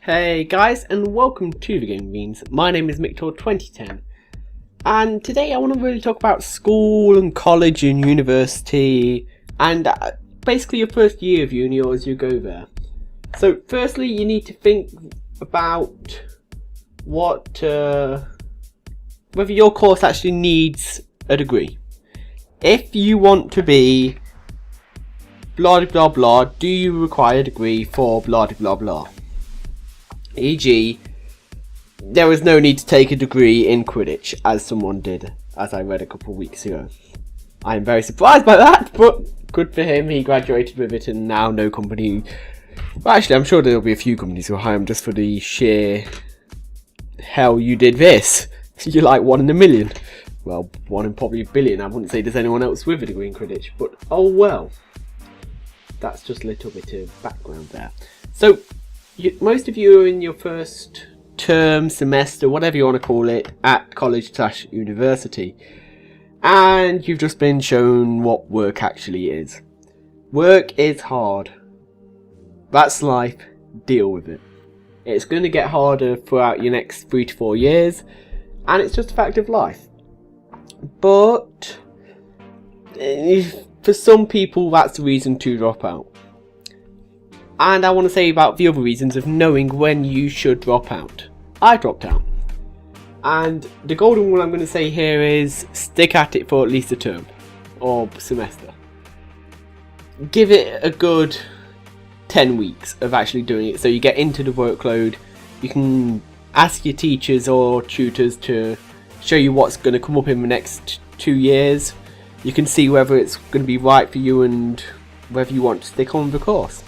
Hey guys, and welcome to the Game Beans. My name is Mictor2010, and today I want to really talk about school and college and university, and basically your first year of uni or as you go there. So firstly, you need to think about whether your course actually needs a degree. If you want to be blah blah blah, do you require a degree for blah blah blah? E.g., there was no need to take a degree in Quidditch, as someone did, as I read a couple of weeks ago. I am very surprised by that, but good for him, he graduated with it, and now no company... Well, actually, I'm sure there'll be a few companies who hire him just for the sheer... Hell, you did this! You're like 1 in a million. Well, 1 in probably a billion. I wouldn't say there's anyone else with a degree in Quidditch, but oh well. That's just a little bit of background there. So... most of you are in your first term, semester, whatever you want to call it, at college/university, and you've just been shown what work actually is. Work is hard. That's life. Deal with it. It's going to get harder throughout your next 3 to 4 years, and it's just a fact of life. But for some people, that's the reason to drop out. And I want to say about the other reasons of knowing when you should drop out. I dropped out. And the golden rule I'm going to say here is stick at it for at least a term or semester. Give it a good 10 weeks of actually doing it so you get into the workload. You can ask your teachers or tutors to show you what's going to come up in the next 2 years. You can see whether it's going to be right for you and whether you want to stick on with the course.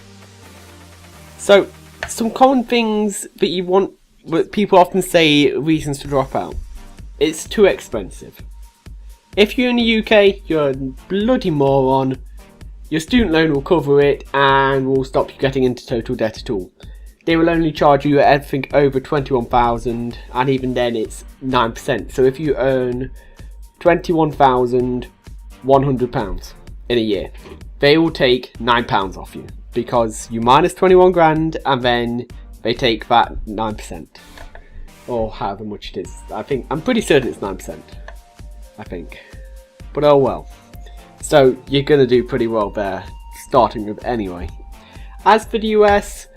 So, some common things that that people often say reasons to drop out. It's too expensive. If you're in the UK, you're a bloody moron. Your student loan will cover it and will stop you getting into total debt at all. They will only charge you everything over 21,000, and even then it's 9%. So if you earn £21,100 in a year, they will take £9 off you. Because you minus 21 grand and then they take that 9%. Or however much it is. I'm pretty certain it's 9%. I think. But oh well. So you're going to do pretty well there, starting with anyway. As for the US,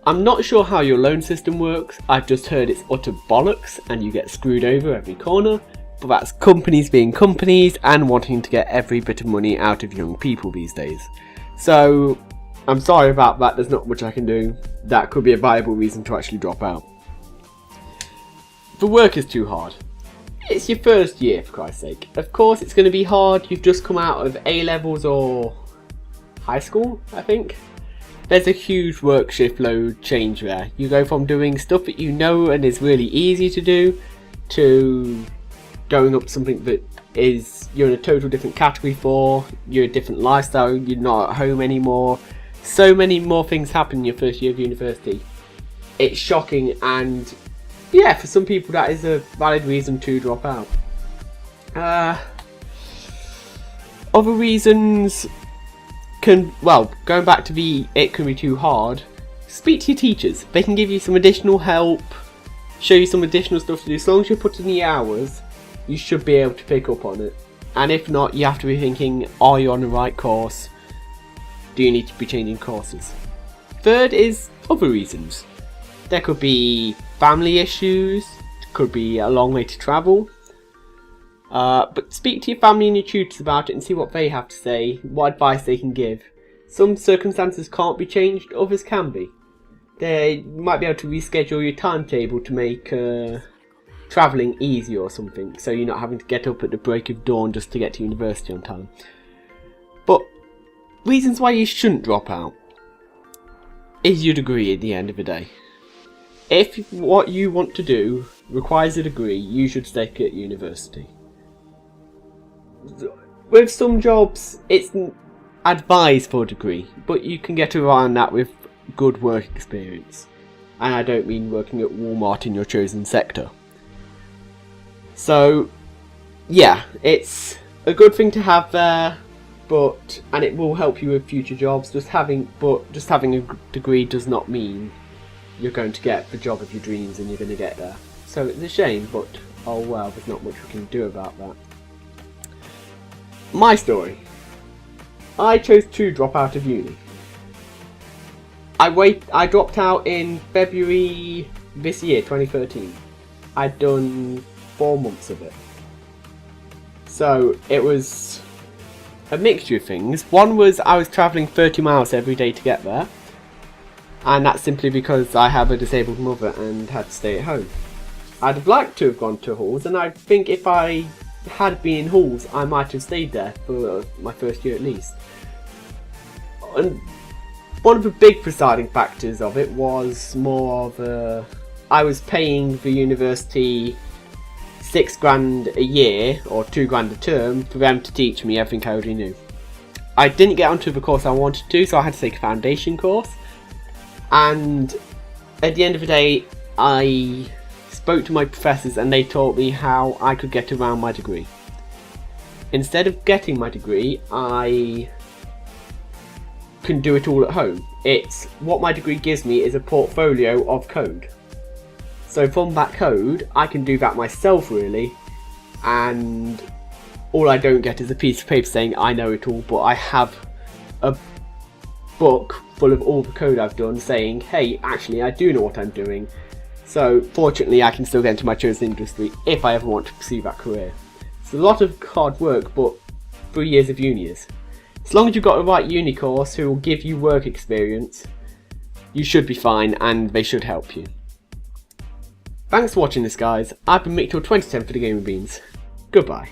I'm not sure how your loan system works. I've just heard it's utter bollocks and you get screwed over every corner. But that's companies being companies and wanting to get every bit of money out of young people these days. So... I'm sorry about that, there's not much I can do. That could be a viable reason to actually drop out. The work is too hard. It's your first year, for Christ's sake. Of course it's going to be hard, you've just come out of A-levels or high school, I think. There's a huge work shift load change there. You go from doing stuff that you know and is really easy to do, to going up to something that you're in a total different category for, you're a different lifestyle, you're not at home anymore. So many more things happen in your first year of university. It's shocking, and yeah, for some people that is a valid reason to drop out. Other reasons going back to it can be too hard. Speak to your teachers. They can give you some additional help, show you some additional stuff to do. As long as you put in the hours, you should be able to pick up on it. And if not, you have to be thinking, are you on the right course? Do you need to be changing courses? Third is other reasons. There could be family issues, could be a long way to travel. But speak to your family and your tutors about it and see what they have to say, what advice they can give. Some circumstances can't be changed, others can be. They might be able to reschedule your timetable to make travelling easier or something, so you're not having to get up at the break of dawn just to get to university on time. But reasons why you shouldn't drop out is your degree at the end of the day. If what you want to do requires a degree, you should stay at university. With some jobs, it's advised for a degree, but you can get around that with good work experience. And I don't mean working at Walmart in your chosen sector. So, yeah, it's a good thing to have there. And it will help you with future jobs. Just having a degree does not mean you're going to get the job of your dreams and you're going to get there. So it's a shame, but oh well, there's not much we can do about that. My story. I chose to drop out of uni. I dropped out in February this year, 2013. I'd done 4 months of it. So it was a mixture of things. One was I was travelling 30 miles every day to get there. And that's simply because I have a disabled mother and had to stay at home. I'd have liked to have gone to halls, and I think if I had been in halls, I might have stayed there for my first year at least. And one of the big presiding factors of it was more of I was paying the university £6,000 a year or £2,000 a term for them to teach me everything I already knew. I didn't get onto the course I wanted to, so I had to take a foundation course. And at the end of the day, I spoke to my professors and they taught me how I could get around my degree. Instead of getting my degree, I can do it all at home. It's what my degree gives me is a portfolio of code. So from that code, I can do that myself really, and all I don't get is a piece of paper saying I know it all, but I have a book full of all the code I've done saying, hey, actually I do know what I'm doing. So fortunately I can still get into my chosen industry if I ever want to pursue that career. It's a lot of hard work, but 3 years of uni is. As long as you've got the right uni course who will give you work experience, you should be fine and they should help you. Thanks for watching this guys. I've been Mick till 2010 for the Gaming Beans. Goodbye.